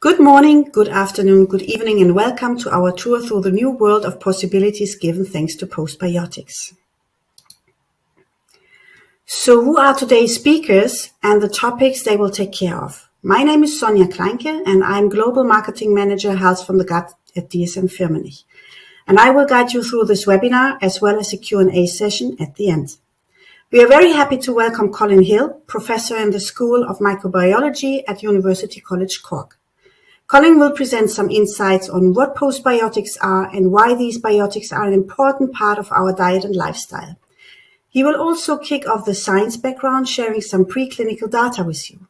Good morning, good afternoon, good evening, and welcome to our tour through the new world of possibilities given thanks to postbiotics. So who are today's speakers and the topics they will take care of? My name is Sonja Kleinke and I'm Global Marketing Manager Health from the Gut at dsm-firmenich. And I will guide you through this webinar as well as a Q&A session at the end. We are very happy to welcome Colin Hill, Professor in the School of Microbiology at University College Cork. Colin will present some insights on what postbiotics are and why these biotics are an important part of our diet and lifestyle. He will also kick off the science background, sharing some preclinical data with you.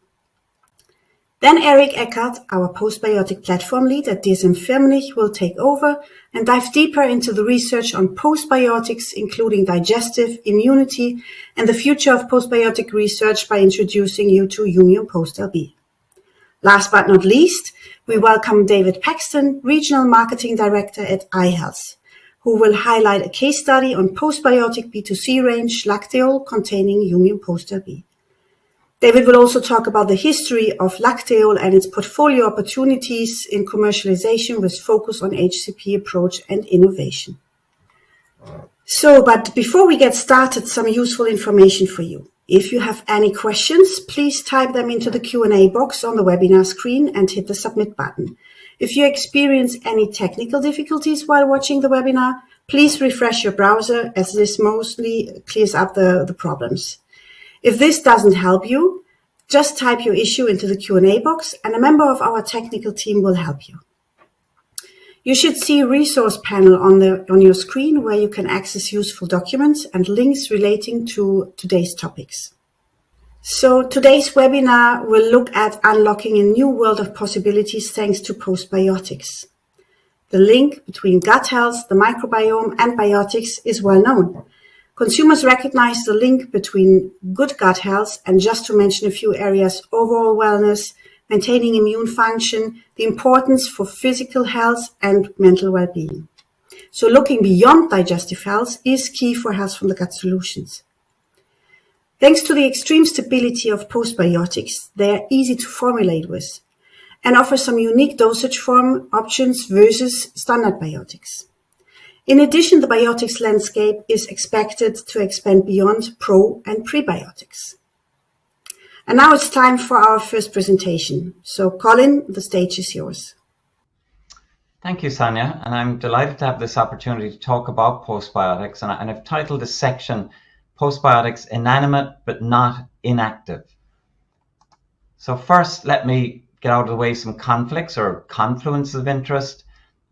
Then Erik Eckhardt, our Postbiotic Platform lead at dsm-firmenich, will take over and dive deeper into the research on postbiotics, including digestive, immunity, and the future of postbiotic research by introducing you to Humiome Post LB. Last but not least, we welcome David Paxton, Regional Marketing Director at iHealth, who will highlight a case study on postbiotic B2C range Lacteol containing Humiome Post LB. David will also talk about the history of Lacteol and its portfolio opportunities in commercialization with focus on HCP approach and innovation. But before we get started, some useful information for you. If you have any questions, please type them into the Q&A box on the webinar screen and hit the submit button. If you experience any technical difficulties while watching the webinar, please refresh your browser as this mostly clears up the problems. If this doesn't help you, just type your issue into the Q&A box and a member of our technical team will help you. You should see a resource panel on your screen where you can access useful documents and links relating to today's topics. So today's webinar will look at unlocking a new world of possibilities thanks to postbiotics. The link between gut health, the microbiome, and biotics is well known. Consumers recognize the link between good gut health and, just to mention a few areas, overall wellness, maintaining immune function, the importance for physical health and mental well-being. So looking beyond digestive health is key for health from the gut solutions. Thanks to the extreme stability of postbiotics, they are easy to formulate with and offer some unique dosage form options versus standard biotics. In addition, the biotics landscape is expected to expand beyond pro and prebiotics. And now it's time for our first presentation. So Colin, the stage is yours. Thank you, Sonja, and I'm delighted to have this opportunity to talk about postbiotics, and I've titled this section Postbiotics Inanimate but Not Inactive. So first, let me get out of the way some conflicts or confluences of interest.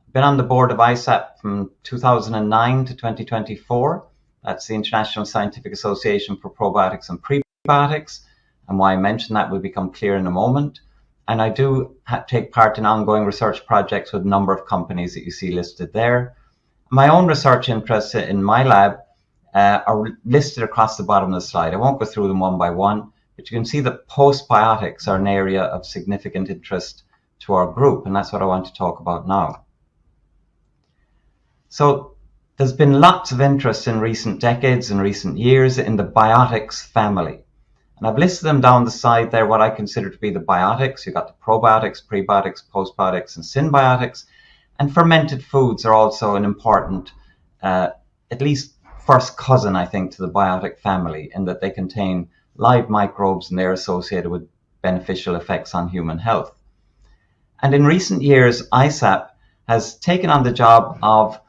I've been on the board of ISAP from 2009 to 2024. That's the International Scientific Association for Probiotics and Prebiotics. And why I mention that will become clear in a moment. And I do take part in ongoing research projects with a number of companies that you see listed there. My own research interests in my lab are listed across the bottom of the slide. I won't go through them one by one, but you can see that postbiotics are an area of significant interest to our group, and that's what I want to talk about now. So there's been lots of interest in recent decades and recent years in the biotics family. And I've listed them down the side there, what I consider to be the biotics. You've got the probiotics, prebiotics, postbiotics, and synbiotics. And fermented foods are also an important, at least first cousin, I think, to the biotic family, in that they contain live microbes and they're associated with beneficial effects on human health. And in recent years, ISAP has taken on the job of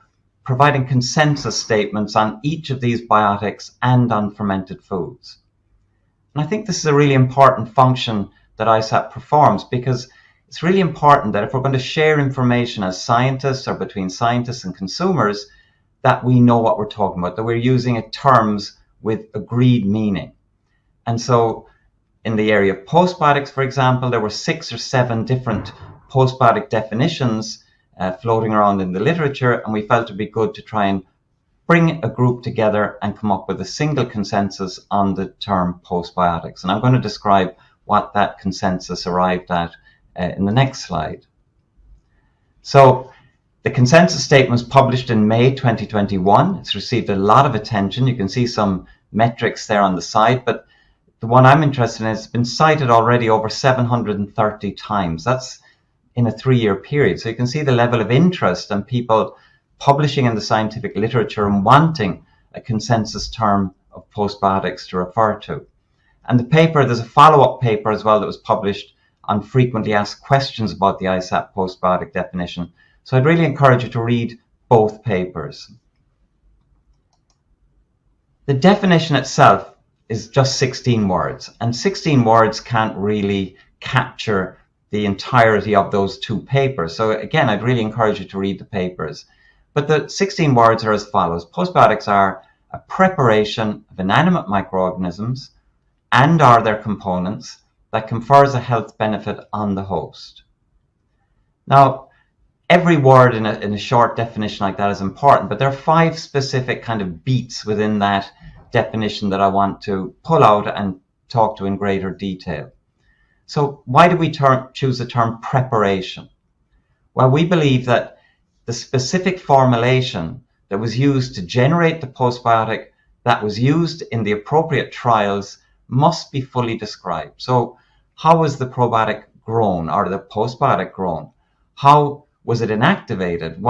providing consensus statements on each of these biotics and on fermented foods. And I think this is a really important function that ISAP performs, because it's really important that if we're going to share information as scientists or between scientists and consumers, that we know what we're talking about, that we're using terms with agreed meaning. And so in the area of postbiotics, for example, there were 6 or 7 different postbiotic definitions floating around in the literature, and we felt it'd be good to try and bring a group together and come up with a single consensus on the term postbiotics. And I'm going to describe what that consensus arrived at in the next slide. So the consensus statement was published in May 2021. It's received a lot of attention. You can see some metrics there on the side, but the one I'm interested in has been cited already over 730 times. That's in a 3-year period. So you can see the level of interest and people publishing in the scientific literature and wanting a consensus term of postbiotics to refer to. And the paper, there's a follow-up paper as well that was published on frequently asked questions about the ISAP postbiotic definition. So I'd really encourage you to read both papers. The definition itself is just 16 words, and 16 words can't really capture the entirety of those 2 papers. So again, I'd really encourage you to read the papers. But the 16 words are as follows. Postbiotics are a preparation of inanimate microorganisms and or their components that confers a health benefit on the host. Now, every word in a short definition like that is important, but there are 5 specific kind of beats within that definition that I want to pull out and talk to in greater detail. So why do we choose the term preparation? Well, we believe that the specific formulation that was used to generate the postbiotic that was used in the appropriate trials must be fully described. So how was the probiotic grown or the postbiotic grown? How was it inactivated?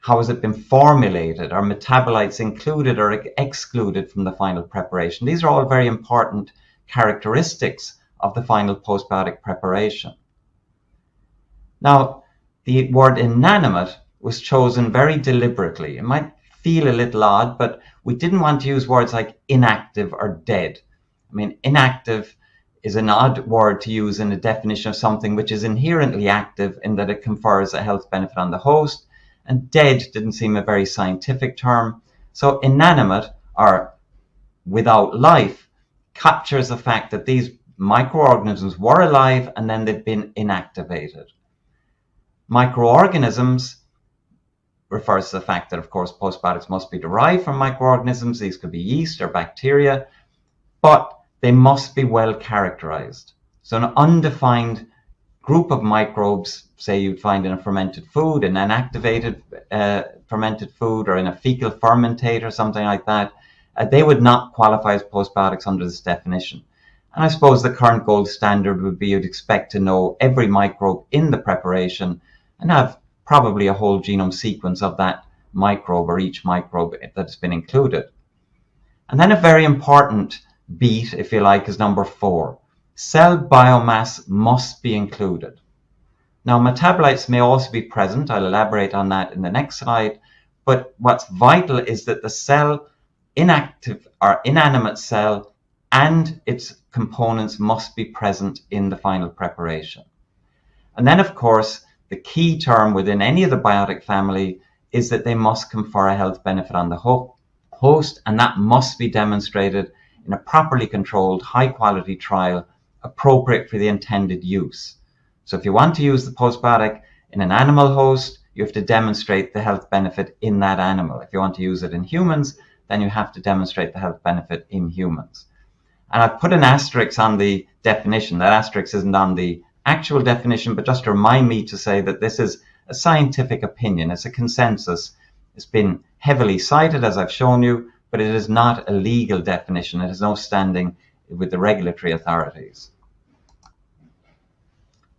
How has it been formulated? Are metabolites included or excluded from the final preparation? These are all very important characteristics of the final postbiotic preparation. Now, the word inanimate was chosen very deliberately. It might feel a little odd, but we didn't want to use words like inactive or dead. I mean, inactive is an odd word to use in a definition of something which is inherently active in that it confers a health benefit on the host, and dead didn't seem a very scientific term. So inanimate, or without life, captures the fact that these microorganisms were alive and then they've been inactivated. Microorganisms refers to the fact that, of course, postbiotics must be derived from microorganisms. These could be yeast or bacteria, but they must be well characterized. So an undefined group of microbes, say you'd find in a fermented food, an inactivated fermented food, or in a fecal fermentate or something like that, they would not qualify as postbiotics under this definition. And I suppose the current gold standard would be you'd expect to know every microbe in the preparation and have probably a whole genome sequence of that microbe or each microbe that's been included. And then a very important beat, if you like, is number 4. Cell biomass must be included. Now, metabolites may also be present. I'll elaborate on that in the next slide. But what's vital is that the cell, inactive or inanimate cell, and its components must be present in the final preparation. And then, of course, the key term within any of the biotic family is that they must confer a health benefit on the host, and that must be demonstrated in a properly controlled, high-quality trial appropriate for the intended use. So if you want to use the postbiotic in an animal host, you have to demonstrate the health benefit in that animal. If you want to use it in humans, then you have to demonstrate the health benefit in humans. And I've put an asterisk on the definition. That asterisk isn't on the actual definition, but just to remind me to say that this is a scientific opinion. It's a consensus. It's been heavily cited, as I've shown you, but it is not a legal definition. It has no standing with the regulatory authorities.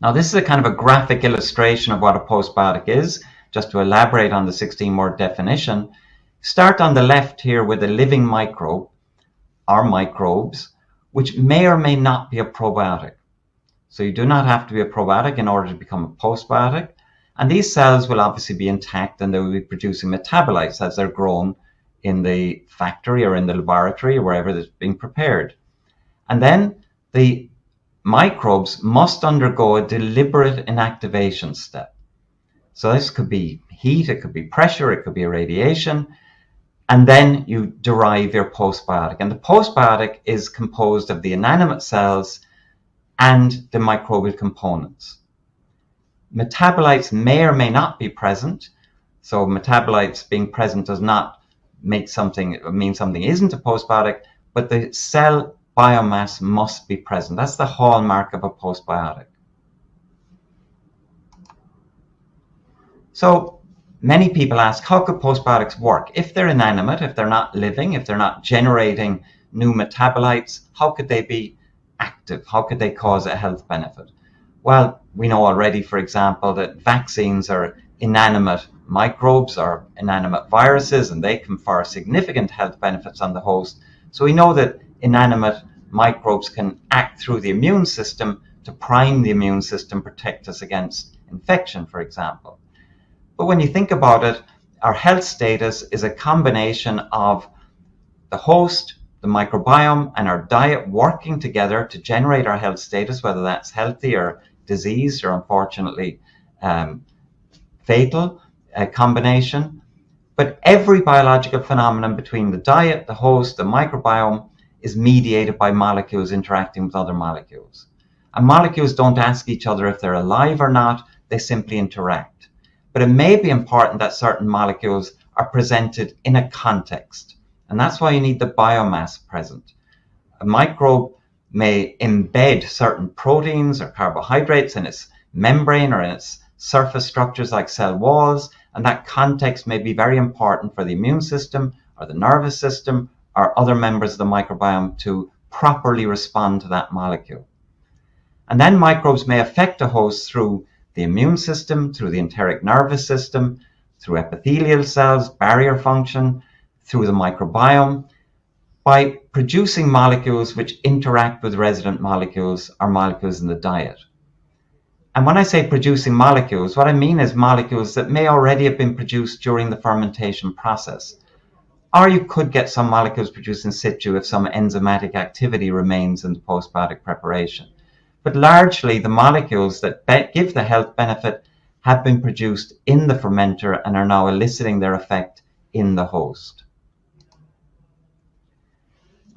Now, this is a kind of a graphic illustration of what a postbiotic is, just to elaborate on the 16-word definition. Start on the left here with a living microbe, or microbes, which may or may not be a probiotic. So you do not have to be a probiotic in order to become a postbiotic. And these cells will obviously be intact and they will be producing metabolites as they're grown in the factory or in the laboratory or wherever it's being prepared. And then the microbes must undergo a deliberate inactivation step. So this could be heat, it could be pressure, it could be irradiation, and then you derive your postbiotic. And the postbiotic is composed of the inanimate cells and the microbial components. Metabolites may or may not be present. So metabolites being present does not mean something isn't a postbiotic, but the cell biomass must be present. That's the hallmark of a postbiotic. So many people ask, how could postbiotics work? If they're inanimate, if they're not living, if they're not generating new metabolites, how could they be active? How could they cause a health benefit? Well, we know already, for example, that vaccines are inanimate microbes or inanimate viruses, and they confer significant health benefits on the host. So we know that inanimate microbes can act through the immune system to prime the immune system, protect us against infection, for example. But when you think about it, our health status is a combination of the host, the microbiome, and our diet working together to generate our health status, whether that's healthy or diseased or unfortunately fatal combination. But every biological phenomenon between the diet, the host, the microbiome is mediated by molecules interacting with other molecules. And molecules don't ask each other if they're alive or not, they simply interact. But it may be important that certain molecules are presented in a context. And that's why you need the biomass present. A microbe may embed certain proteins or carbohydrates in its membrane or in its surface structures like cell walls, and that context may be very important for the immune system or the nervous system or other members of the microbiome to properly respond to that molecule. And then microbes may affect a host through the immune system, through the enteric nervous system, through epithelial cells, barrier function, through the microbiome, by producing molecules which interact with resident molecules or molecules in the diet. And when I say producing molecules, what I mean is molecules that may already have been produced during the fermentation process. Or you could get some molecules produced in situ if some enzymatic activity remains in the postbiotic preparation. But largely, the molecules that give the health benefit have been produced in the fermenter and are now eliciting their effect in the host.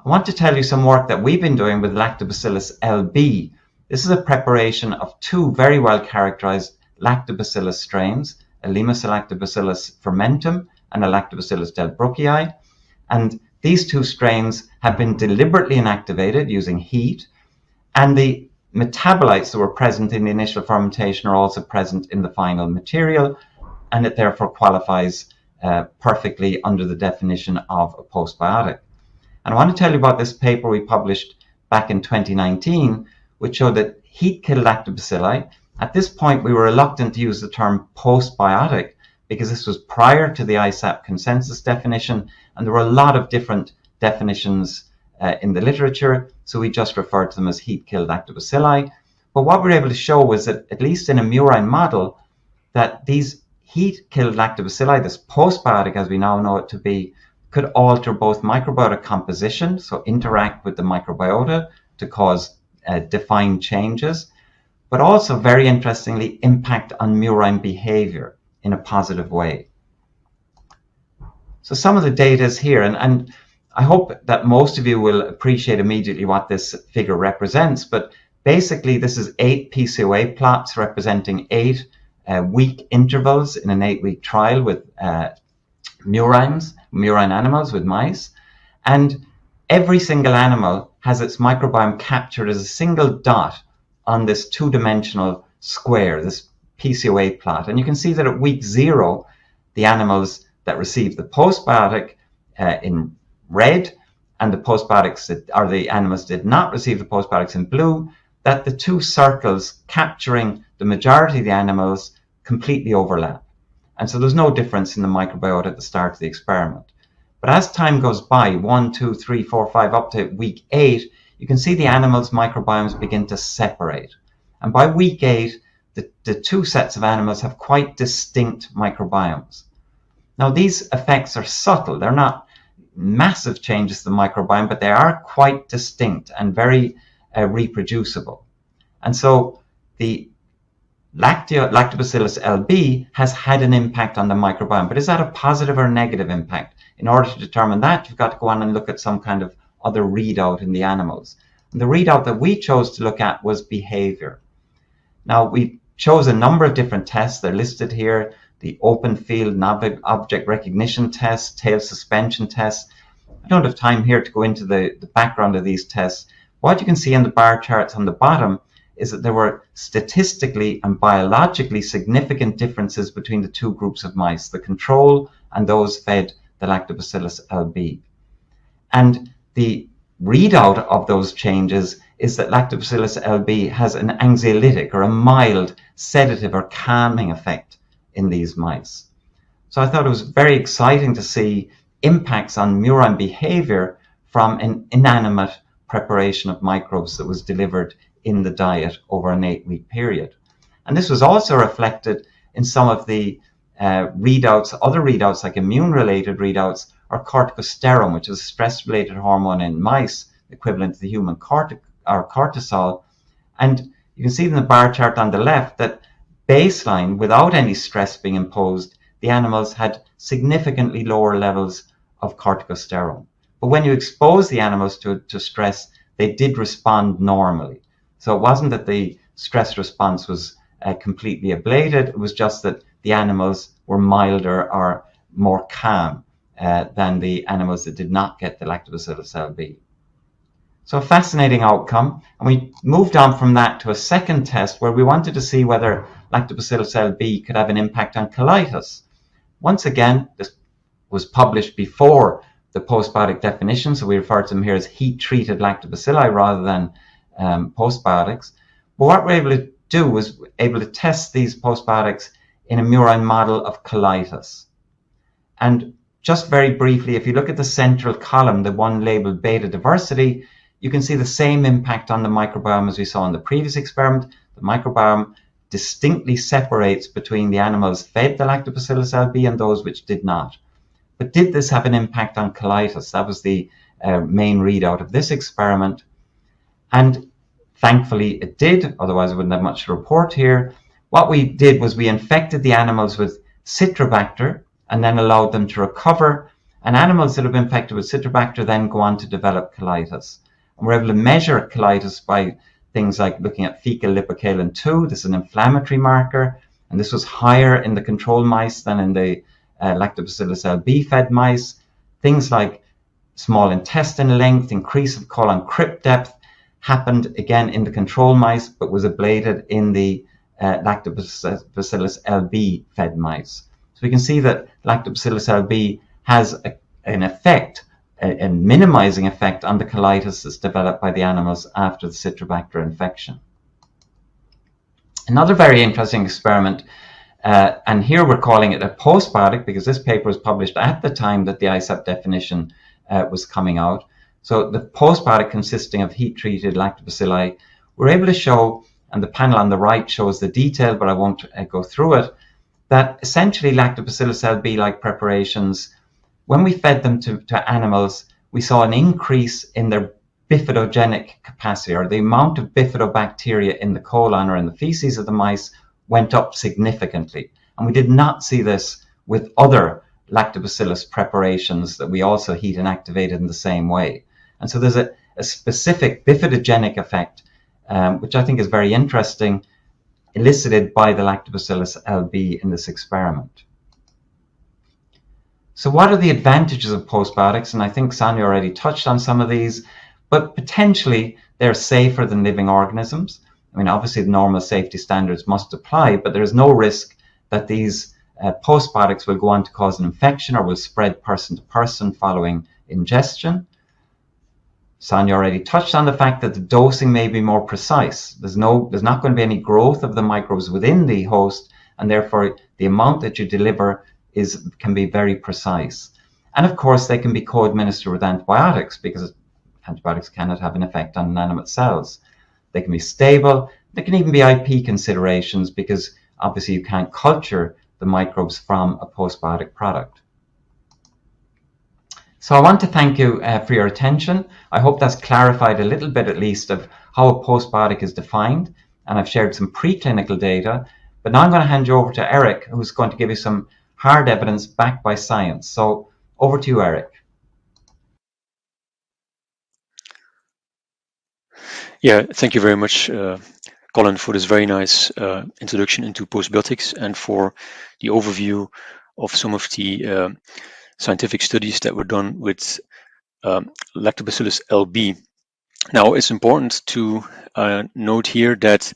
I want to tell you some work that we've been doing with Lactobacillus LB. This is a preparation of two very well characterized lactobacillus strains, a Lactobacillus fermentum and a Lactobacillus delbrueckii. And these two strains have been deliberately inactivated using heat, and the metabolites that were present in the initial fermentation are also present in the final material, and it therefore qualifies perfectly under the definition of a postbiotic. And I want to tell you about this paper we published back in 2019, which showed that heat-killed lactobacilli, at this point we were reluctant to use the term postbiotic because this was prior to the ISAP consensus definition, and there were a lot of different definitions in the literature, so we just referred to them as heat-killed lactobacilli. But what we were able to show was that, at least in a murine model, that these heat-killed lactobacilli, this postbiotic as we now know it to be, could alter both microbiota composition, so interact with the microbiota to cause defined changes, but also, very interestingly, impact on murine behavior in a positive way. So some of the data is here, and I hope that most of you will appreciate immediately what this figure represents, but basically this is 8 PCOA plots representing 8 week intervals in an 8-week trial with murine animals, with mice, and every single animal has its microbiome captured as a single dot on this two-dimensional square, this PCOA plot. And you can see that at week 0, the animals that received the postbiotic in red, and the postbiotics or the animals did not receive the postbiotics in blue, that the two circles capturing the majority of the animals completely overlap. And so there's no difference in the microbiota at the start of the experiment. But as time goes by, 1, 2, 3, 4, 5, up to week 8, you can see the animals' microbiomes begin to separate. And by week 8, the two sets of animals have quite distinct microbiomes. Now, these effects are subtle. They're not massive changes to the microbiome, but they are quite distinct and very reproducible. And so the Lactobacillus LB has had an impact on the microbiome, but is that a positive or negative impact? In order to determine that, you've got to go on and look at some kind of other readout in the animals. And the readout that we chose to look at was behavior. Now, we chose a number of different tests. They're listed here: the open field object recognition test, tail suspension test. I don't have time here to go into the background of these tests. What you can see in the bar charts on the bottom is that there were statistically and biologically significant differences between the two groups of mice, the control and those fed the Lactobacillus LB. And the readout of those changes is that Lactobacillus LB has an anxiolytic or a mild sedative or calming effect in these mice. So I thought it was very exciting to see impacts on murine behavior from an inanimate preparation of microbes that was delivered in the diet over an 8-week period. And this was also reflected in some of the readouts, other readouts like immune-related readouts, or corticosterone, which is a stress-related hormone in mice, equivalent to the human cortisol. And you can see in the bar chart on the left that baseline, without any stress being imposed, the animals had significantly lower levels of corticosterone. But when you expose the animals to stress, they did respond normally. So it wasn't that the stress response was completely ablated, it was just that the animals were milder or more calm than the animals that did not get the Lactobacillus LB. So a fascinating outcome. And we moved on from that to a second test where we wanted to see whether Lactobacillus LB could have an impact on colitis. Once again, this was published before the postbiotic definition, so we refer to them here as heat-treated lactobacilli rather than postbiotics. But what we're able to do was able to test these postbiotics in a murine model of colitis. And just very briefly, if you look at the central column, the one labeled beta diversity, you can see the same impact on the microbiome as we saw in the previous experiment. The microbiome distinctly separates between the animals fed the Lactobacillus LB and those which did not. But did this have an impact on colitis? That was the main readout of this experiment. And thankfully it did, otherwise I wouldn't have much to report here. What we did was we infected the animals with Citrobacter and then allowed them to recover. And animals that have been infected with Citrobacter then go on to develop colitis. And we're able to measure colitis by things like looking at fecal lipocalin-2. This is an inflammatory marker, and this was higher in the control mice than in the Lactobacillus LB fed mice. Things like small intestine length, increase of colon crypt depth happened again in the control mice, but was ablated in the Lactobacillus LB fed mice. So we can see that Lactobacillus LB has an effect, a minimizing effect on the colitis that's developed by the animals after the Citrobacter infection. Another very interesting experiment, and here we're calling it a postbiotic because this paper was published at the time that the ISAP definition was coming out. So the postbiotic consisting of heat-treated lactobacilli, we're able to show, and the panel on the right shows the detail, but I won't go through it, that essentially Lactobacillus LB-like preparations, when we fed them to animals, we saw an increase in their bifidogenic capacity, or the amount of bifidobacteria in the colon or in the feces of the mice went up significantly. And we did not see this with other lactobacillus preparations that we also heat and activated in the same way. And so there's a specific bifidogenic effect, which I think is very interesting, elicited by the Lactobacillus LB in this experiment. So what are the advantages of postbiotics? And I think Sonja already touched on some of these, but potentially they're safer than living organisms. I mean, obviously the normal safety standards must apply, but there is no risk that these postbiotics will go on to cause an infection or will spread person to person following ingestion. Sonja already touched on the fact that the dosing may be more precise. There's not going to be any growth of the microbes within the host, and therefore the amount that you deliver can be very precise. And of course, they can be co-administered with antibiotics because antibiotics cannot have an effect on inanimate cells. They can be stable. There can even be IP considerations because obviously you can't culture the microbes from a postbiotic product. So I want to thank you for your attention. I hope that's clarified a little bit at least of how a postbiotic is defined, and I've shared some preclinical data. But now I'm going to hand you over to Erik, who's going to give you some hard evidence backed by science. So over to you, Erik. Yeah, thank you very much, Colin, for this very nice introduction into postbiotics and for the overview of some of the scientific studies that were done with Lactobacillus LB. Now, it's important to note here that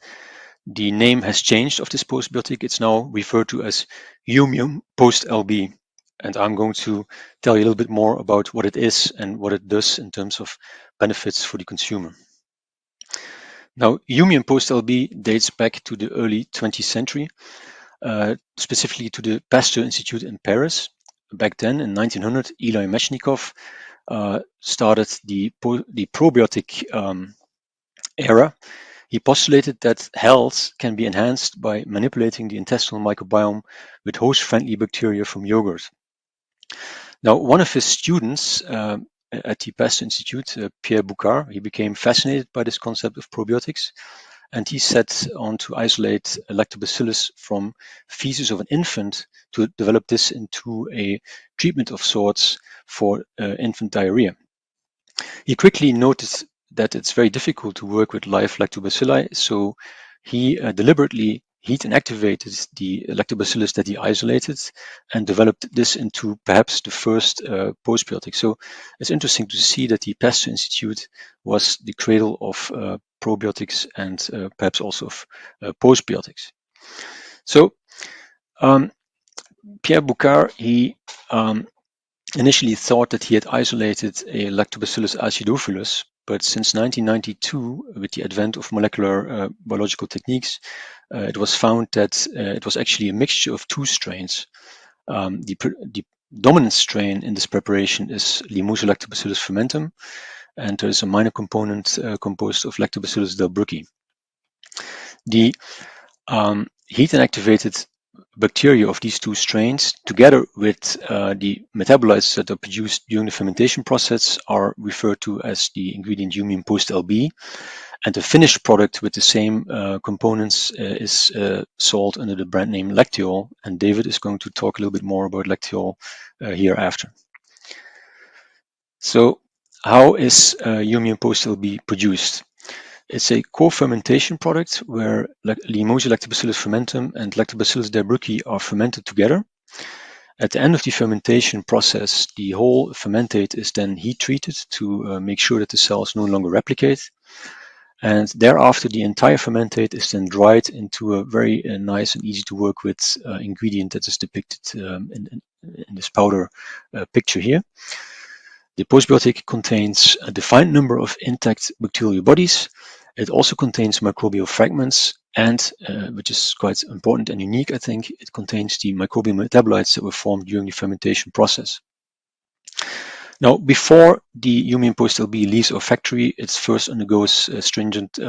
the name has changed of this postbiotic. It's now referred to as Humiome Post LB. And I'm going to tell you a little bit more about what it is and what it does in terms of benefits for the consumer. Now, Humiome Post LB dates back to the early 20th century, specifically to the Pasteur Institute in Paris. Back then, in 1900, Eli Mechnikov started the probiotic era. He postulated that health can be enhanced by manipulating the intestinal microbiome with host-friendly bacteria from yogurt. Now, one of his students at the Pasteur Institute, Pierre Boucard, he became fascinated by this concept of probiotics, and he set on to isolate lactobacillus from feces of an infant to develop this into a treatment of sorts for infant diarrhea. He quickly noticed that it's very difficult to work with live lactobacilli, so he deliberately heat inactivated the lactobacillus that he isolated and developed this into perhaps the first postbiotic. So it's interesting to see that the Pasteur Institute was the cradle of probiotics and perhaps also of postbiotics. So Pierre Boucard, he initially thought that he had isolated a Lactobacillus acidophilus, but since 1992, with the advent of molecular biological techniques, it was found that it was actually a mixture of two strains. The dominant strain in this preparation is Lactobacillus fermentum, and there is a minor component composed of Lactobacillus delbrueckii. The heat inactivated bacteria of these two strains, together with the metabolites that are produced during the fermentation process, are referred to as the ingredient Humiome Post LB, and the finished product with the same components is sold under the brand name Lacteol, and David is going to talk a little bit more about Lacteol hereafter. So how is Humiome Post LB produced? It's a co-fermentation product where Lactobacillus fermentum and Lactobacillus delbrueckii are fermented together. At the end of the fermentation process, the whole fermentate is then heat treated to make sure that the cells no longer replicate. And thereafter, the entire fermentate is then dried into a very nice and easy to work with ingredient that is depicted in this powder picture here. The postbiotic contains a defined number of intact bacterial bodies. It also contains microbial fragments, and which is quite important and unique, I think, it contains the microbial metabolites that were formed during the fermentation process. Now, before the Humiome Post LB leaves our factory, it first undergoes strict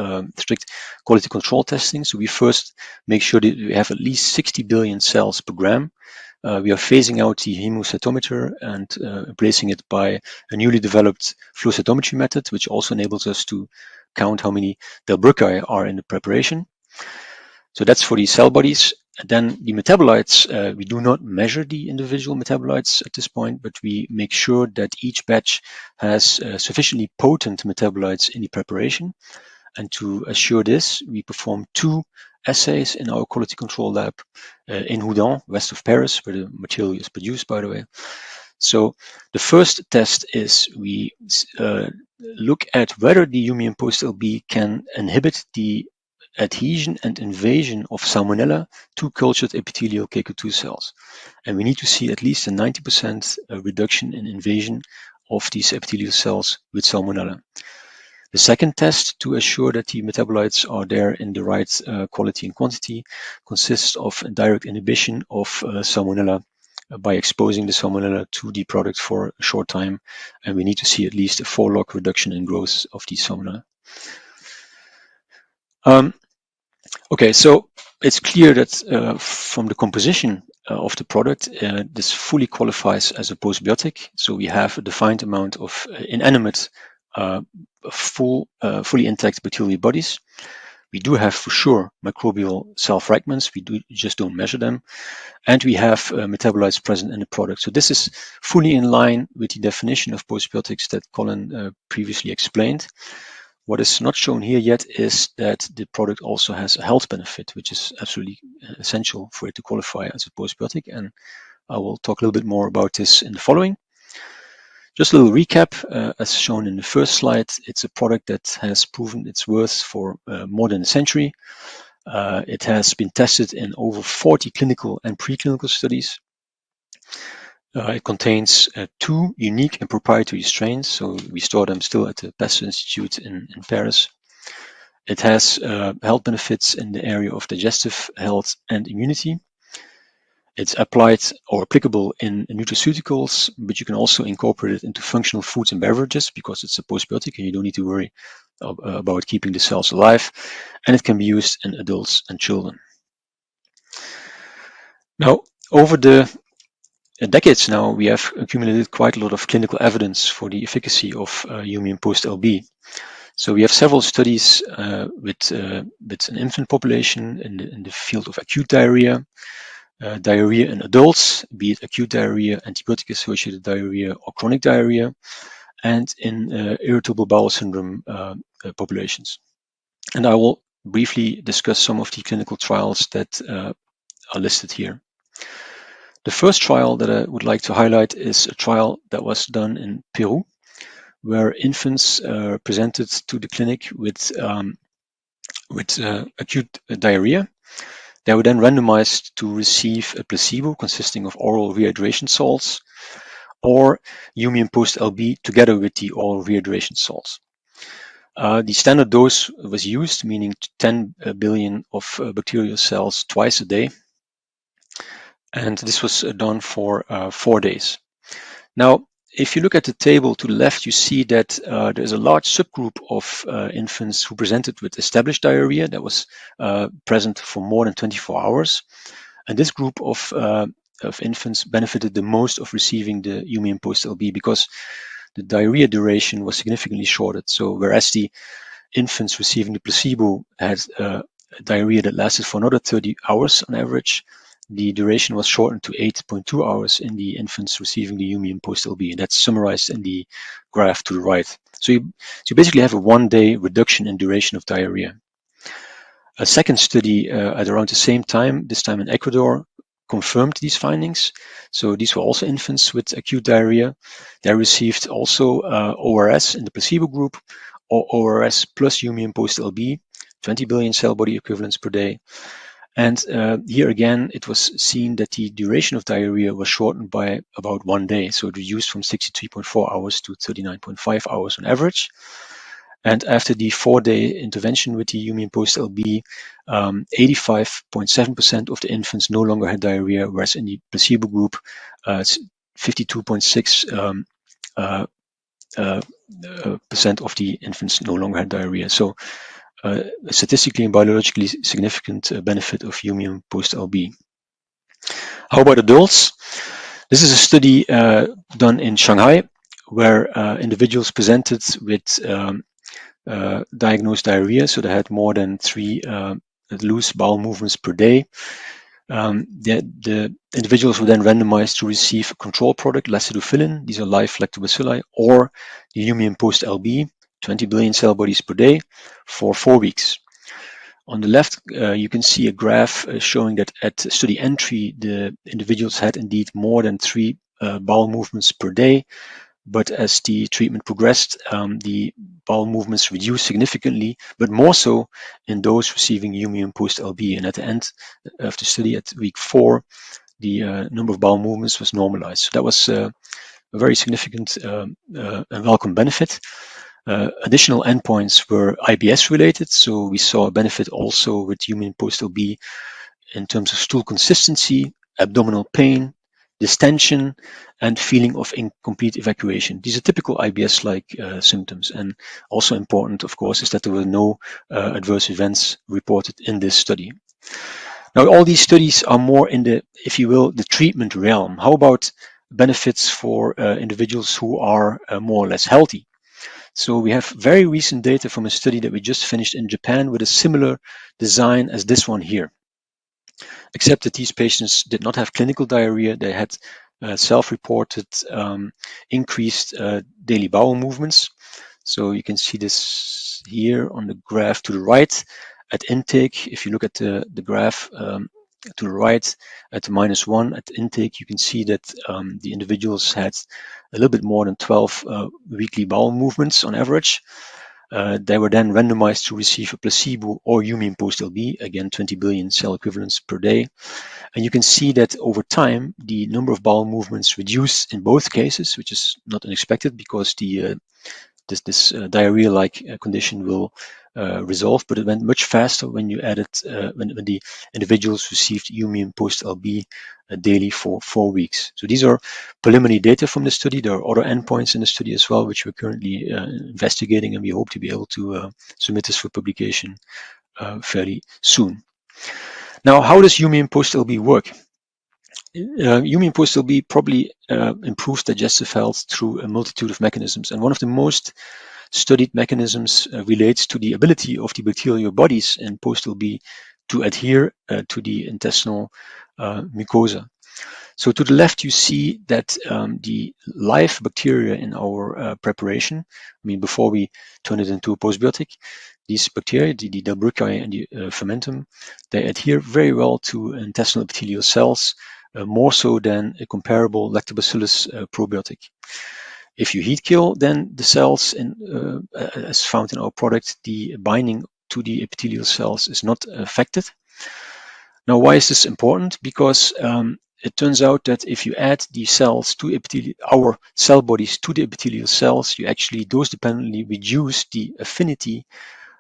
quality control testing. So we first make sure that we have at least 60 billion cells per gram. We are phasing out the hemocytometer and replacing it by a newly developed flow cytometry method, which also enables us to count how many delbrueckii are in the preparation. So that's for the cell bodies. And then the metabolites, we do not measure the individual metabolites at this point, but we make sure that each batch has sufficiently potent metabolites in the preparation. And to assure this, we perform two assays in our quality control lab in Houdan, west of Paris, where the material is produced, by the way. So the first test is we look at whether the Humiome Post LB can inhibit the adhesion and invasion of Salmonella to cultured epithelial KK2 cells. And we need to see at least a 90% reduction in invasion of these epithelial cells with Salmonella. The second test to assure that the metabolites are there in the right quality and quantity consists of direct inhibition of Salmonella by exposing the Salmonella to the product for a short time, and we need to see at least a 4-log reduction in growth of the Salmonella. Okay, so it's clear that from the composition of the product, this fully qualifies as a postbiotic. So we have a defined amount of inanimate, fully intact bacterial bodies. We do have for sure microbial cell fragments. We just don't measure them. And we have metabolites present in the product. So this is fully in line with the definition of postbiotics that Colin previously explained. What is not shown here yet is that the product also has a health benefit, which is absolutely essential for it to qualify as a postbiotic. And I will talk a little bit more about this in the following. Just a little recap, as shown in the first slide, it's a product that has proven its worth for more than a century. It has been tested in over 40 clinical and preclinical studies. It contains 2 unique and proprietary strains, so we store them still at the Pasteur Institute in Paris. It has health benefits in the area of digestive health and immunity. It's applied or applicable in nutraceuticals, but you can also incorporate it into functional foods and beverages because it's a postbiotic and you don't need to worry about keeping the cells alive. And it can be used in adults and children. Now, over the decades now, we have accumulated quite a lot of clinical evidence for the efficacy of Humiome Post LB. So we have several studies with an infant population in the field of acute diarrhea, diarrhea in adults, be it acute diarrhea, antibiotic-associated diarrhea, or chronic diarrhea, and in irritable bowel syndrome populations. And I will briefly discuss some of the clinical trials that are listed here. The first trial that I would like to highlight is a trial that was done in Peru, where infants presented to the clinic with acute diarrhea. They were then randomized to receive a placebo consisting of oral rehydration salts or Humiome Post LB together with the oral rehydration salts. The standard dose was used, meaning 10 billion of bacterial cells twice a day. And this was done for 4 days. Now, if you look at the table to the left, you see that there's a large subgroup of infants who presented with established diarrhea that was present for more than 24 hours. And this group of infants benefited the most of receiving the Humiome Post LB because the diarrhea duration was significantly shortened. So whereas the infants receiving the placebo had diarrhea that lasted for another 30 hours on average, the duration was shortened to 8.2 hours in the infants receiving the Humiome Post LB, and that's summarized in the graph to the right. So you basically have a 1-day reduction in duration of diarrhea. A second study at around the same time, this time in Ecuador, confirmed these findings. So these were also infants with acute diarrhea. They received also ORS in the placebo group, or ORS plus Humiome Post LB, 20 billion cell body equivalents per day. And here again, it was seen that the duration of diarrhea was shortened by about 1 day. So it reduced from 63.4 hours to 39.5 hours on average. And after the 4-day intervention with the Humiome Post LB, 85.7% of the infants no longer had diarrhea, whereas in the placebo group, 52.6% of the infants no longer had diarrhea. So a statistically and biologically significant benefit of Humiome Post LB. How about adults? This is a study done in Shanghai, where individuals presented with diagnosed diarrhea, so they had more than 3 loose bowel movements per day. The individuals were then randomized to receive a control product, lacidofilin, these are live lactobacilli, or the Humiome Post LB, 20 billion cell bodies per day, for 4 weeks. On the left, you can see a graph showing that at study entry, the individuals had indeed more than 3 bowel movements per day, but as the treatment progressed, the bowel movements reduced significantly, but more so in those receiving Humiome Post LB. And at the end of the study, at week 4, the number of bowel movements was normalized. So that was a very significant and welcome benefit. Additional endpoints were IBS related, so we saw a benefit also with Humiome Post LB in terms of stool consistency, abdominal pain, distension, and feeling of incomplete evacuation. These are typical IBS-like symptoms. And also important, of course, is that there were no adverse events reported in this study. Now, all these studies are more in the, if you will, the treatment realm. How about benefits for individuals who are more or less healthy? So we have very recent data from a study that we just finished in Japan with a similar design as this one here. Except that these patients did not have clinical diarrhea, they had self-reported increased daily bowel movements. So you can see this here on the graph to the right at intake. If you look at the graph to the right at -1 at intake, you can see that the individuals had a little bit more than 12 weekly bowel movements on average. They were then randomized to receive a placebo or Humiome Post LB, again 20 billion cell equivalents per day. And you can see that over time, the number of bowel movements reduced in both cases, which is not unexpected because the this diarrhea-like condition will resolve, but it went much faster when you added when the individuals received Humiome Post LB daily for 4 weeks. So these are preliminary data from the study. There are other endpoints in the study as well, which we're currently investigating, and we hope to be able to submit this for publication fairly soon. Now, how does Humiome Post LB work? Humiome Post LB probably improves digestive health through a multitude of mechanisms, and one of the most studied mechanisms relates to the ability of the bacterial bodies in Post LB to adhere to the intestinal mucosa. So to the left, you see that the live bacteria in our preparation, before we turn it into a postbiotic, these bacteria, the Delbrueckii and the fermentum, they adhere very well to intestinal epithelial cells, more so than a comparable lactobacillus probiotic. If you heat kill, then the cells, as found in our product, the binding to the epithelial cells is not affected. Now, why is this important? Because it turns out that if you add the cells to our cell bodies to the epithelial cells, you actually dose-dependently reduce the affinity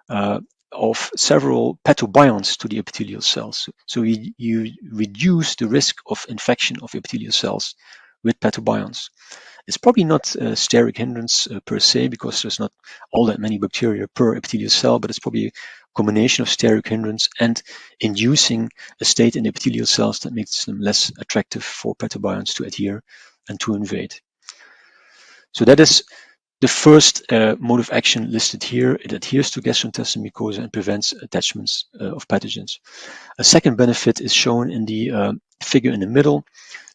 of several pathobionts to the epithelial cells. So you reduce the risk of infection of epithelial cells with pathobionts. It's probably not a steric hindrance per se, because there's not all that many bacteria per epithelial cell, but it's probably a combination of steric hindrance and inducing a state in the epithelial cells that makes them less attractive for pathobionts to adhere and to invade. So that is the first mode of action listed here. It adheres to gastrointestinal mucosa and prevents attachments of pathogens. A second benefit is shown in the figure in the middle.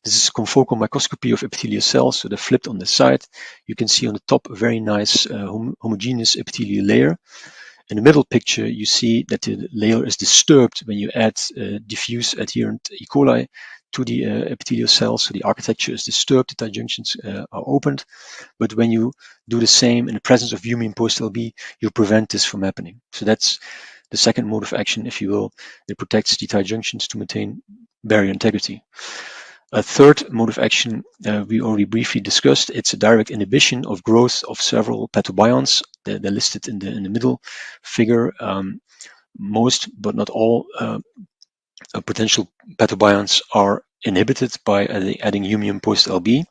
This is confocal microscopy of epithelial cells, so they're flipped on the side. You can see on the top a very nice homogeneous epithelial layer. In the middle picture, you see that the layer is disturbed when you add diffuse adherent E. coli to the epithelial cells. So the architecture is disturbed, the tight junctions are opened. But when you do the same in the presence of Humiome Post LB, you prevent this from happening. So that's the second mode of action, if you will. It protects the tight junctions to maintain barrier integrity. A third mode of action we already briefly discussed. It's a direct inhibition of growth of several pathobionts. They're listed in the middle figure. Most, but not all, potential pathobionts are inhibited by adding Humiome Post LB.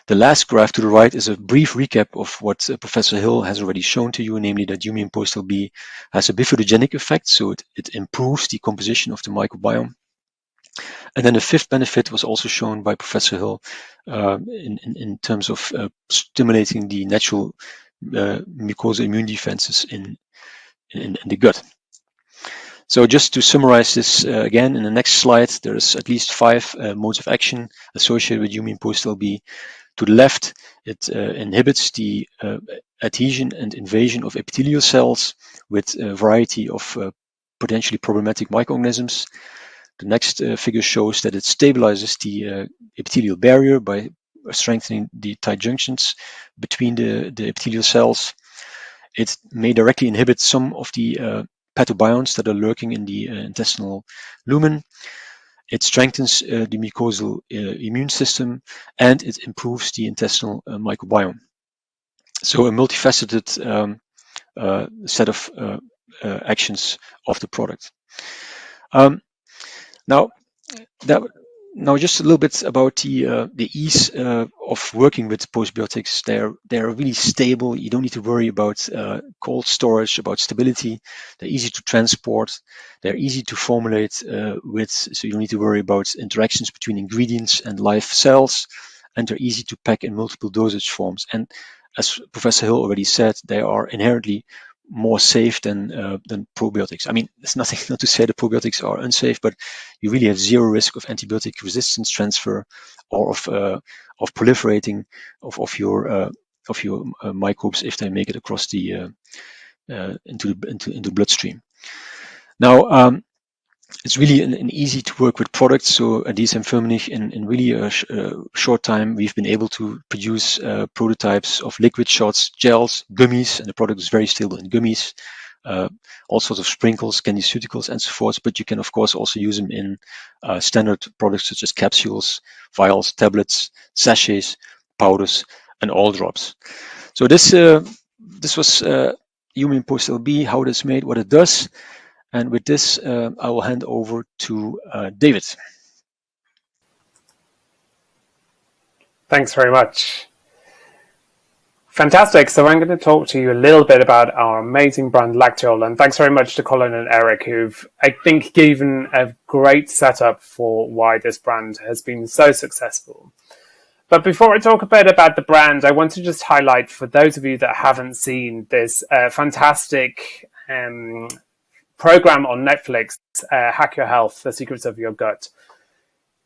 The last graph to the right is a brief recap of what Professor Hill has already shown to you, namely that Humiome Post LB has a bifidogenic effect, so it improves the composition of the microbiome. And then the fifth benefit was also shown by Professor Hill in terms of stimulating the natural mucosal immune defenses in the gut. So just to summarize this again, in the next slide, there's at least 5 modes of action associated with Humiome Post LB. To the left, it inhibits the adhesion and invasion of epithelial cells with a variety of potentially problematic microorganisms. The next figure shows that it stabilizes the epithelial barrier by strengthening the tight junctions between the epithelial cells. It may directly inhibit some of the pathobionts that are lurking in the intestinal lumen. It strengthens the mucosal immune system, and it improves the intestinal microbiome. So a multifaceted set of actions of the product. Now just a little bit about the ease of working with postbiotics. They're really stable. You don't need to worry about cold storage, about stability. They're easy to transport. They're easy to formulate with, so you don't need to worry about interactions between ingredients and live cells. And they're easy to pack in multiple dosage forms. And as Professor Hill already said, they are inherently more safe than probiotics. I mean, there's nothing not to say that probiotics are unsafe, but you really have zero risk of antibiotic resistance transfer or of proliferating of your microbes if they make it across the into the bloodstream. Now, it's really an easy to work with product. So at dsm-firmenich, in really a short time, we've been able to produce prototypes of liquid shots, gels, gummies, and the product is very stable in gummies, all sorts of sprinkles, candiceuticals, and so forth. But you can, of course, also use them in standard products such as capsules, vials, tablets, sachets, powders, and oil drops. So this this was Humiome Post LB, how it is made, what it does. And with this, I will hand over to David. Thanks very much. Fantastic. So I'm going to talk to you a little bit about our amazing brand Lacteol, and thanks very much to Colin and Erik, who've, I think, given a great setup for why this brand has been so successful. But before I talk a bit about the brand, I want to just highlight, for those of you that haven't seen this fantastic program on Netflix, Hack Your Health, The Secrets of Your Gut.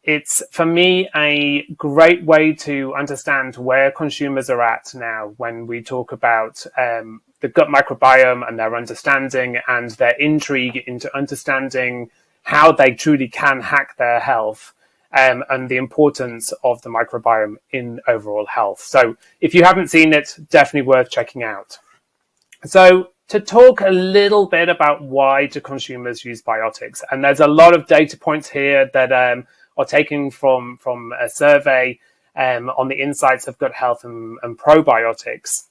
It's, for me, a great way to understand where consumers are at now when we talk about the gut microbiome and their understanding and their intrigue into understanding how they truly can hack their health and the importance of the microbiome in overall health. So if you haven't seen it, definitely worth checking out. So to talk a little bit about why do consumers use biotics, and there's a lot of data points here that are taken from a survey on the insights of gut health and probiotics.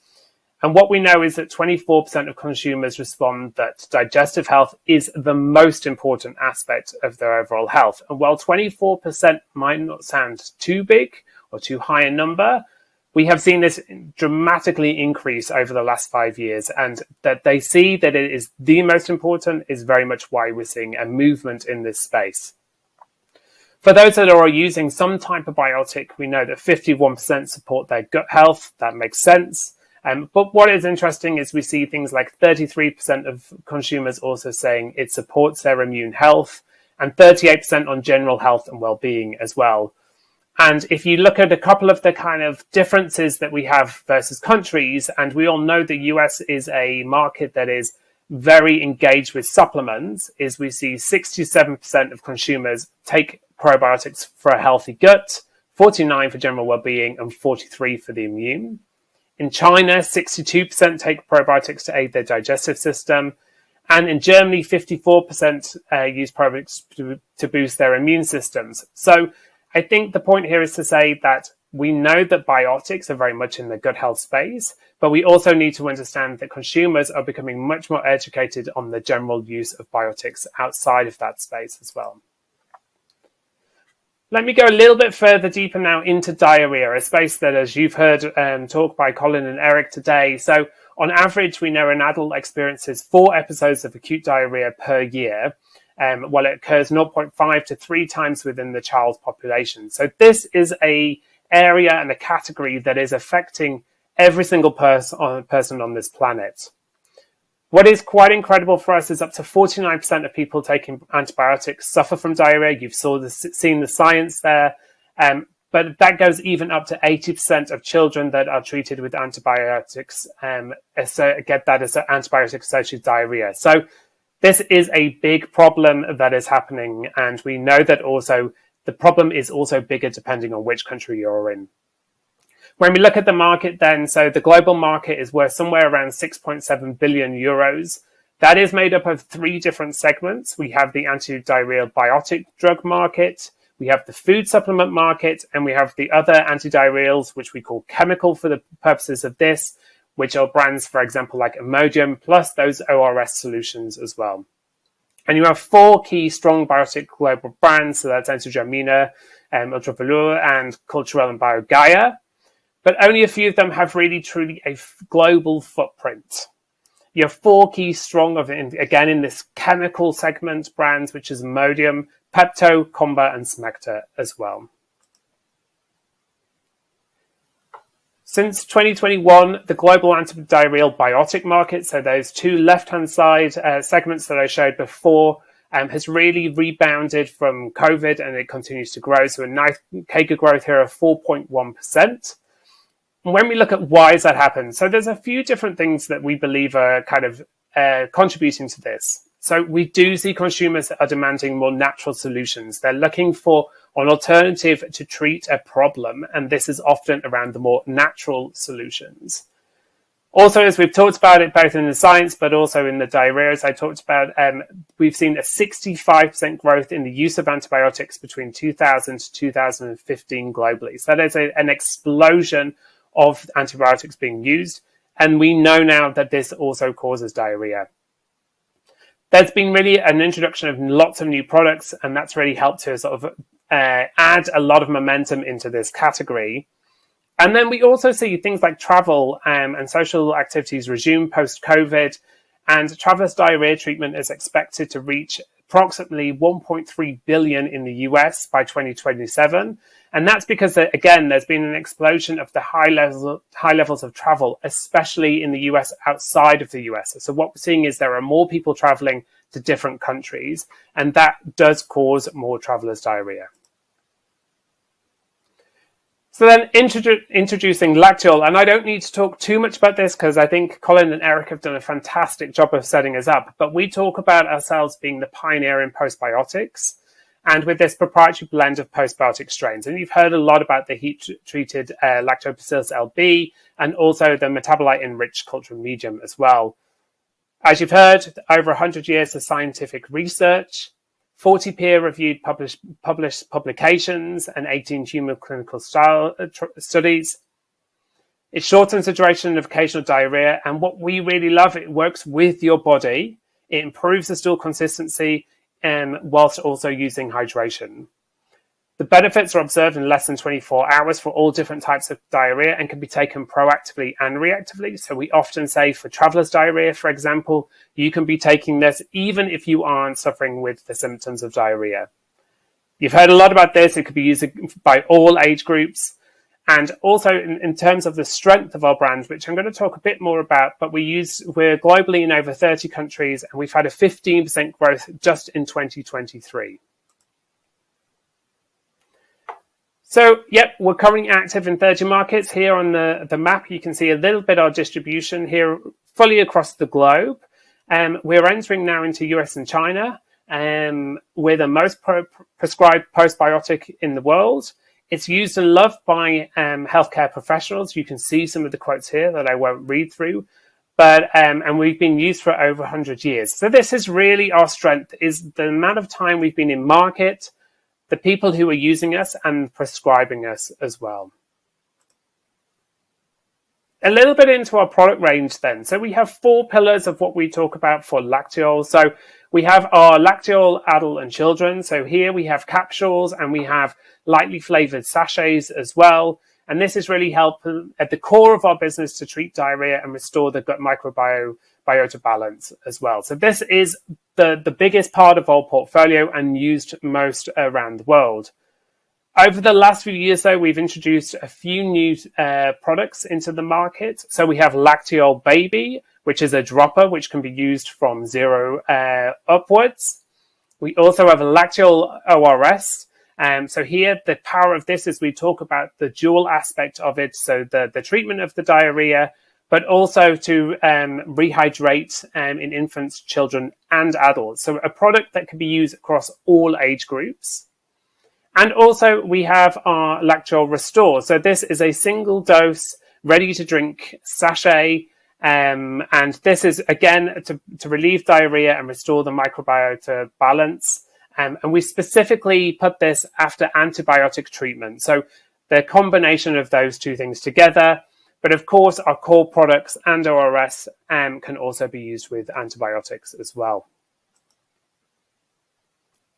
And what we know is that 24% of consumers respond that digestive health is the most important aspect of their overall health. And while 24% might not sound too big or too high a number, we have seen this dramatically increase over the last 5 years, and that they see that it is the most important is very much why we're seeing a movement in this space. For those that are using some type of biotic, we know that 51% support their gut health. That makes sense. But what is interesting is we see things like 33% of consumers also saying it supports their immune health, and 38% on general health and well-being as well. And if you look at a couple of the kind of differences that we have versus countries, and we all know the US is a market that is very engaged with supplements, is we see 67% of consumers take probiotics for a healthy gut, 49% for general well-being, and 43% for the immune. In China, 62% take probiotics to aid their digestive system. And in Germany, 54% use probiotics to boost their immune systems. So I think the point here is to say that we know that biotics are very much in the gut health space, but we also need to understand that consumers are becoming much more educated on the general use of biotics outside of that space as well. Let me go a little bit further deeper now into diarrhea, a space that, as you've heard talk by Colin and Erik today. So on average, we know an adult experiences 4 episodes of acute diarrhea per year, while it occurs 0.5 to 3 times within the child's population. So this is a area and a category that is affecting every single person on this planet. What is quite incredible for us is up to 49% of people taking antibiotics suffer from diarrhea. You've seen the science there, but that goes even up to 80% of children that are treated with antibiotics get that as antibiotic-associated diarrhea. So this is a big problem that is happening, and we know that also the problem is also bigger depending on which country you're in. When we look at the market then, so the global market is worth somewhere around 6.7 billion euros. That is made up of 3 different segments. We have the antidiarrheal biotic drug market, we have the food supplement market, and we have the other antidiarrheals, which we call chemical for the purposes of this, which are brands, for example, like Imodium, plus those ORS solutions as well. And you have 4 key strong biotic global brands, so that's Entogermina, Ultravalur, and Culturelle and BioGaia. But only a few of them have really, truly a global footprint. You have 4 key strong, again, in this chemical segment brands, which is Imodium, Pepto, Comba, and Smecta as well. Since 2021, the global antidiarrheal biotic market, so those 2 left-hand side segments that I showed before, has really rebounded from COVID, and it continues to grow. So a nice CAGR growth here of 4.1%. When we look at why has that happened, so there's a few different things that we believe are kind of contributing to this. So we do see consumers that are demanding more natural solutions. They're looking for an alternative to treat a problem, and this is often around the more natural solutions. Also, as we've talked about it both in the science but also in the diarrhea, as I talked about, we've seen a 65% growth in the use of antibiotics between 2000 to 2015 globally. So that is an explosion of antibiotics being used. And we know now that this also causes diarrhea. There's been really an introduction of lots of new products, and that's really helped to sort of add a lot of momentum into this category. And then we also see things like travel and social activities resume post-COVID, and travelers' diarrhea treatment is expected to reach approximately 1.3 billion in the US by 2027. And that's because, again, there's been an explosion of the high levels of travel, especially in the US outside of the US. So what we're seeing is there are more people traveling to different countries, and that does cause more travelers' diarrhea. So then introducing Lacteol, and I don't need to talk too much about this because I think Colin and Erik have done a fantastic job of setting us up, but we talk about ourselves being the pioneer in postbiotics, and with this proprietary blend of postbiotic strains. And you've heard a lot about the heat-treated Lactobacillus LB and also the metabolite-enriched cultural medium as well. As you've heard, over 100 years of scientific research, 40 peer-reviewed published publications, and 18 human clinical studies. It shortens the duration of occasional diarrhea, and what we really love, it works with your body. It improves the stool consistency, whilst also using hydration. The benefits are observed in less than 24 hours for all different types of diarrhea and can be taken proactively and reactively. So we often say for travelers' diarrhea, for example, you can be taking this even if you aren't suffering with the symptoms of diarrhea. You've heard a lot about this. It could be used by all age groups. And also in terms of the strength of our brand, which I'm going to talk a bit more about, but we're globally in over 30 countries, and we've had a 15% growth just in 2023. So, yep, we're currently active in 30 markets. Here on the map, you can see a little bit of our distribution here fully across the globe. We're entering now into US and China. We're the most prescribed postbiotic in the world. It's used and loved by healthcare professionals. You can see some of the quotes here that I won't read through. But and we've been used for over 100 years. So this is really our strength, is the amount of time we've been in market, the people who are using us and prescribing us as well. A little bit into our product range then. So we have 4 pillars of what we talk about for Lacteol. So we have our Lacteol adult and children. So here we have capsules and we have lightly flavored sachets as well. And this is really helping at the core of our business to treat diarrhea and restore the gut microbiota balance as well. So this is the biggest part of our portfolio and used most around the world. Over the last few years, though, we've introduced a few new products into the market. So we have Lacteol Baby, which is a dropper which can be used from 0 upwards. We also have a Lacteol ORS. So here, the power of this is we talk about the dual aspect of it. So the treatment of the diarrhea, but also to rehydrate in infants, children, and adults. So a product that can be used across all age groups. And also we have our Lacteol Restore. So this is a single dose, ready to drink sachet. And this is, again, to relieve diarrhea and restore the microbiota balance. And we specifically put this after antibiotic treatment. So the combination of those two things together. But of course, our core products and ORS can also be used with antibiotics as well.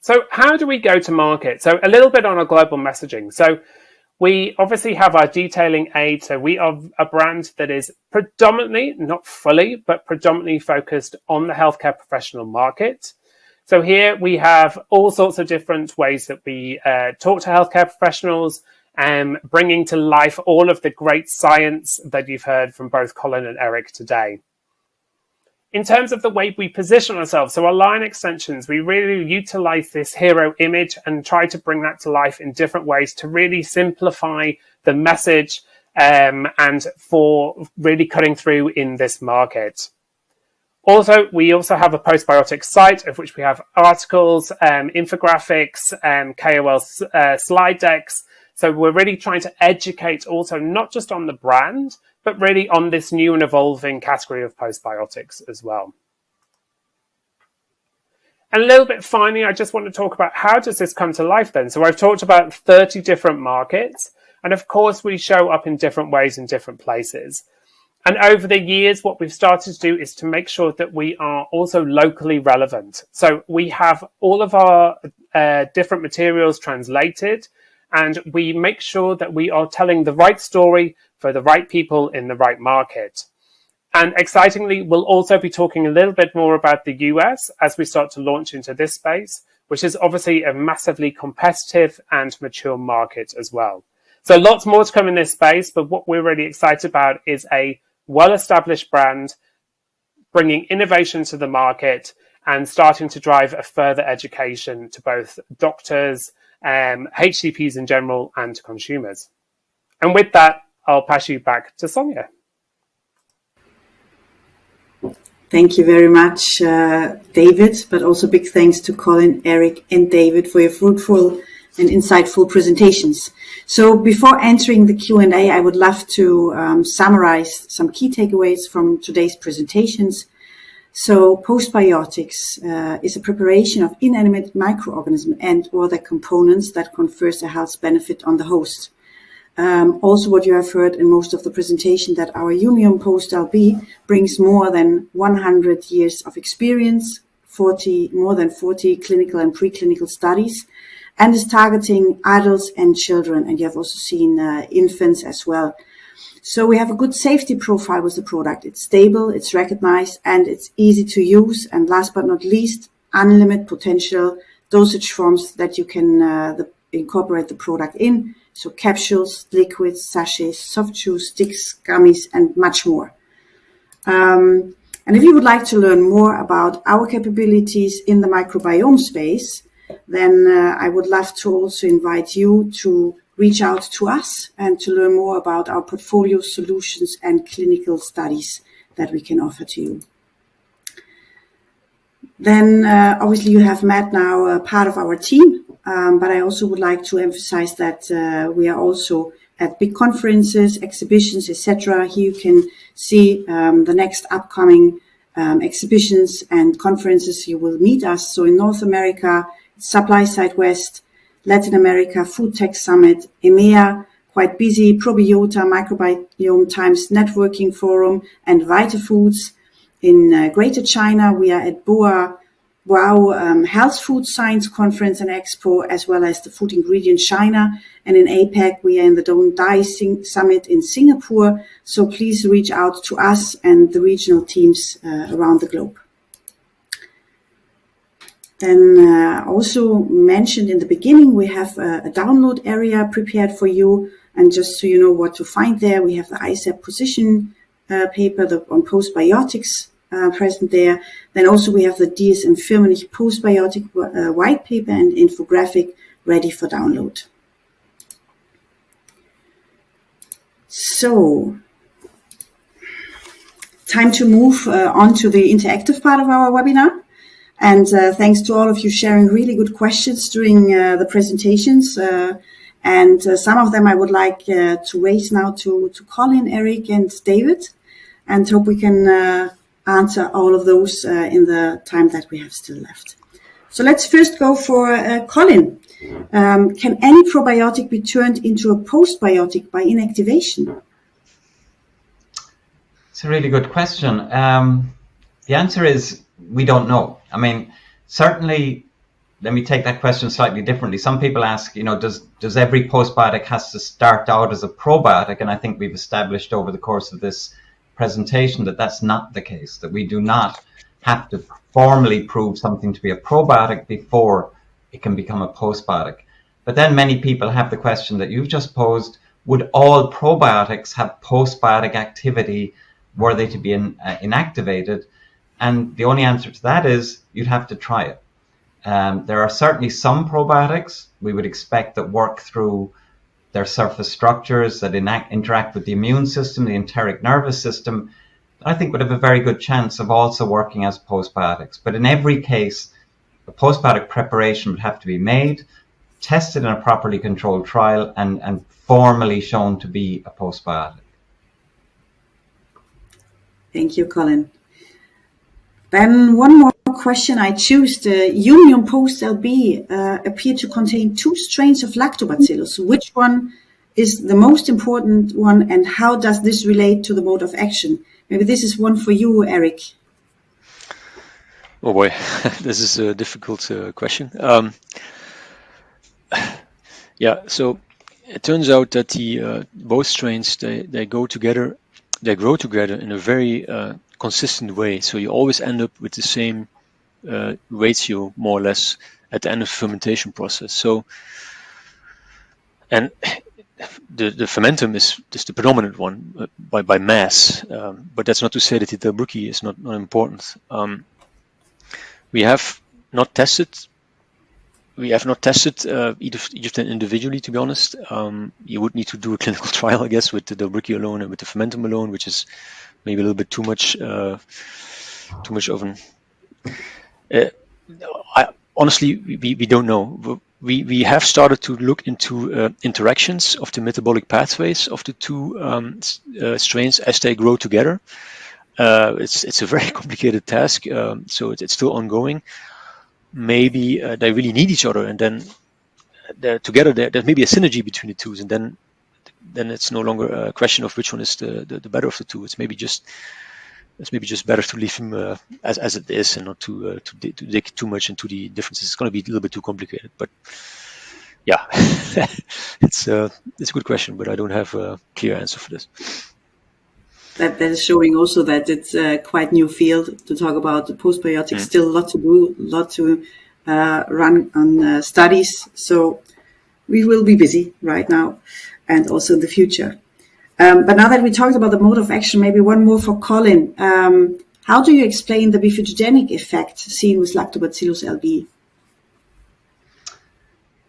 So how do we go to market? So a little bit on our global messaging. So we obviously have our detailing aid. So we are a brand that is predominantly, not fully, but predominantly focused on the healthcare professional market. So here we have all sorts of different ways that we talk to healthcare professionals, bringing to life all of the great science that you've heard from both Colin and Erik today. In terms of the way we position ourselves, so our line extensions, we really utilize this hero image and try to bring that to life in different ways to really simplify the message and for really cutting through in this market. Also, we also have a Postbiotics site of which we have articles, infographics, KOL slide decks. So we're really trying to educate also not just on the brand, but really on this new and evolving category of postbiotics as well. And a little bit finally, I just want to talk about how does this come to life then? So I've talked about 30 different markets, and of course we show up in different ways in different places. And over the years, what we've started to do is to make sure that we are also locally relevant. So we have all of our different materials translated, and we make sure that we are telling the right story for the right people in the right market. And excitingly, we'll also be talking a little bit more about the US as we start to launch into this space, which is obviously a massively competitive and mature market as well. So lots more to come in this space, but what we're really excited about is a well-established brand, bringing innovation to the market and starting to drive a further education to both doctors, HCPs in general, and to consumers. And with that, I'll pass you back to Sonja. Thank you very much, David, but also big thanks to Colin, Erik, and David for your fruitful and insightful presentations. So before entering the Q&A, I would love to summarize some key takeaways from today's presentations. So postbiotics is a preparation of inanimate microorganisms and or their components that confers a health benefit on the host. Also what you have heard in most of the presentation, that our Humiome Post LB brings more than 100 years of experience, more than 40 clinical and preclinical studies, and is targeting adults and children. And you have also seen infants as well. So we have a good safety profile with the product. It's stable, it's recognized, and it's easy to use. And last but not least, unlimited potential dosage forms that you can incorporate the product in. So capsules, liquids, sachets, soft chews, sticks, gummies, and much more. And if you would like to learn more about our capabilities in the microbiome space, then I would love to also invite you to reach out to us and to learn more about our portfolio solutions and clinical studies that we can offer to you. Then obviously you have met now a part of our team, but I also would like to emphasize that we are also at big conferences, exhibitions, etc. Here you can see the next upcoming exhibitions and conferences you will meet us. So in North America, Supply Side West, Latin America, Food Tech Summit, EMEA, quite busy, Probiota, Microbiome Times Networking Forum, and VitaFoods. In Greater China, we are at Wow Health Food Science Conference and Expo, as well as the Food Ingredient China. And in APAC, we are in the Don't Die Summit in Singapore. So please reach out to us and the regional teams around the globe. Then also mentioned in the beginning, we have a download area prepared for you. And just so you know what to find there, we have the ISAP position paper on postbiotics present there. Then also we have the dsm-firmenich postbiotic white paper and infographic ready for download. So, time to move on to the interactive part of our webinar. And thanks to all of you sharing really good questions during the presentations. And some of them I would like to raise now to Colin, Erik, and David, and hope we can answer all of those in the time that we have still left. So let's first go for Colin. Can any probiotic be turned into a postbiotic by inactivation? It's a really good question. The answer is we don't know. I mean, certainly, let me take that question slightly differently. Some people ask, does every postbiotic has to start out as a probiotic? And I think we've established over the course of this presentation that that's not the case, that we do not have to formally prove something to be a probiotic before it can become a postbiotic. But then many people have the question that you've just posed: would all probiotics have postbiotic activity were they to be inactivated? And the only answer to that is you'd have to try it. There are certainly some probiotics we would expect that work through their surface structures that interact with the immune system, the enteric nervous system. I think would have a very good chance of also working as postbiotics. But in every case, the postbiotic preparation would have to be made, tested in a properly controlled trial, and formally shown to be a postbiotic. Thank you, Colin. Then one more question I choose. The Humiome Post LB appeared to contain 2 strains of lactobacillus. Which one is the most important one, and how does this relate to the mode of action? Maybe this is one for you, Erik. Oh boy, this is a difficult question. Yeah, so it turns out that the both strains they grow together in a very consistent way. So you always end up with the same ratio, more or less, at the end of the fermentation process. So, and the fermentum is the predominant one by mass, but that's not to say that the Delbrueckii is not important. We have not tested each of them individually, to be honest. You would need to do a clinical trial, I guess, with the Delbrueckii alone and with the fermentum alone, which is maybe a little bit too much of an. Honestly, we don't know. We have started to look into interactions of the metabolic pathways of the two strains as they grow together. It's a very complicated task, so it's still ongoing. Maybe they really need each other, and then together there may be a synergy between the two, and then it's no longer a question of which one is the better of the two. It's maybe just better to leave them as it is, and not to dig too much into the differences. It's going to be a little bit too complicated, but yeah, it's a good question, but I don't have a clear answer for this. That is showing also that it's a quite new field to talk about the postbiotics. Still a lot to do, a lot to run on studies. So we will be busy right now and also in the future. But now that we talked about the mode of action, maybe one more for Colin. How do you explain the bifidogenic effect seen with Lactobacillus LB?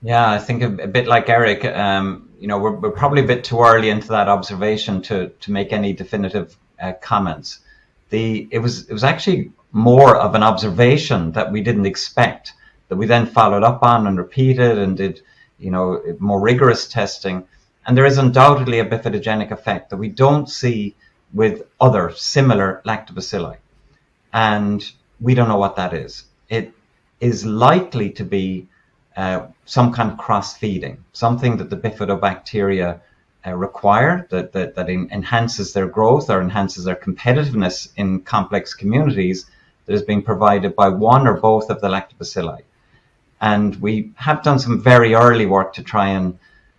Yeah, I think a bit like Erik, we're probably a bit too early into that observation to make any definitive comments. It was actually more of an observation that we didn't expect, that we then followed up on and repeated and did, more rigorous testing. And there is undoubtedly a bifidogenic effect that we don't see with other similar lactobacilli. And we don't know what that is. It is likely to be some kind of cross-feeding, something that the bifidobacteria require, that enhances their growth or enhances their competitiveness in complex communities, that is being provided by one or both of the lactobacilli. And we have done some very early work to try and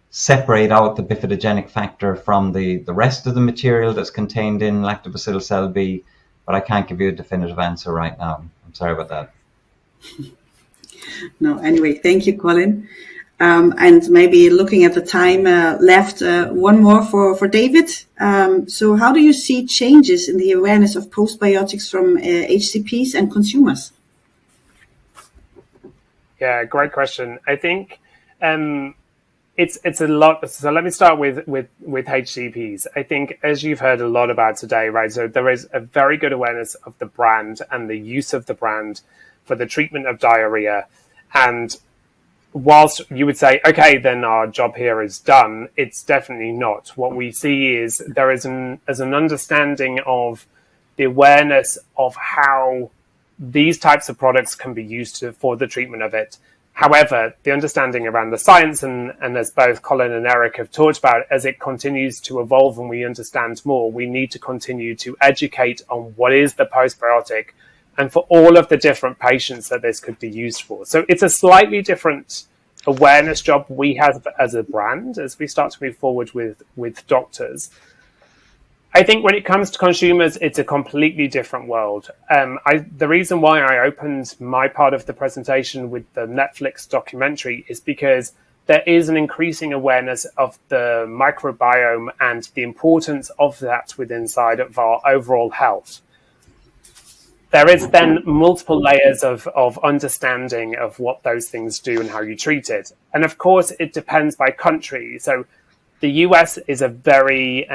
separate out the bifidogenic factor from the rest of the material that's contained in Lactobacillus LB, but I can't give you a definitive answer right now. I'm sorry about that. No, anyway, thank you, Colin. And maybe looking at the time left, one more for David. So how do you see changes in the awareness of postbiotics from HCPs and consumers? Yeah, great question. I think it's a lot. So let me start with HCPs. I think, as you've heard a lot about today, right? So there is a very good awareness of the brand and the use of the brand for the treatment of diarrhea. And whilst you would say, okay, then our job here is done, it's definitely not. What we see is there is an understanding of the awareness of how these types of products can be used for the treatment of it. However, the understanding around the science, and as both Colin and Erik have talked about, as it continues to evolve and we understand more, we need to continue to educate on what is the postbiotic and for all of the different patients that this could be used for. So it's a slightly different awareness job we have as a brand as we start to move forward with doctors. I think when it comes to consumers, it's a completely different world. The reason why I opened my part of the presentation with the Netflix documentary is because there is an increasing awareness of the microbiome and the importance of that within inside of our overall health. There is then multiple layers of understanding of what those things do and how you treat it. And of course, it depends by country. So the US is a very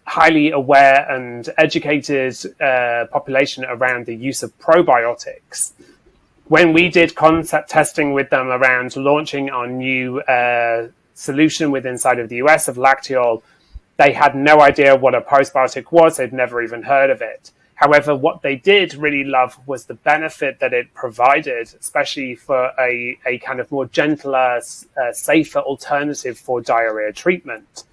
highly aware and educated population around the use of probiotics. When we did concept testing with them around launching our new solution within inside of the US of Lacteol, they had no idea what a postbiotic was. They'd never even heard of it. However, what they did really love was the benefit that it provided, especially for a kind of more gentler, safer alternative for diarrhea treatment.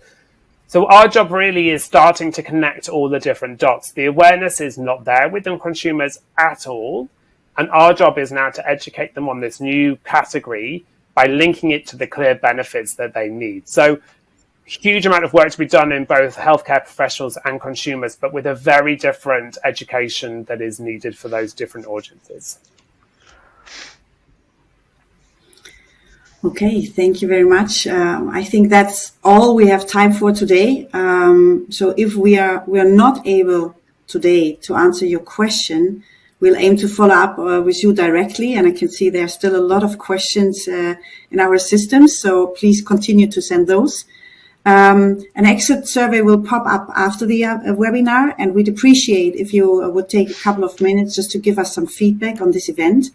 So our job really is starting to connect all the different dots. The awareness is not there with the consumers at all. And our job is now to educate them on this new category by linking it to the clear benefits that they need. So huge amount of work to be done in both healthcare professionals and consumers, but with a very different education that is needed for those different audiences. Okay, thank you very much. I think that's all we have time for today. So if we are not able today to answer your question, we'll aim to follow up with you directly. And I can see there are still a lot of questions in our system, so please continue to send those. An exit survey will pop up after the webinar, and we'd appreciate if you would take a couple of minutes just to give us some feedback on this event.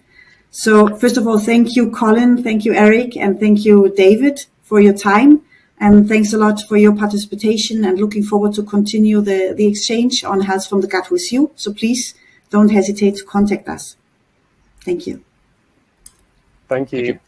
So first of all, thank you, Colin, thank you, Erik, and thank you, David, for your time. And thanks a lot for your participation, and looking forward to continue the exchange on Health from the Gut with you. So please don't hesitate to contact us. Thank you. Thank you.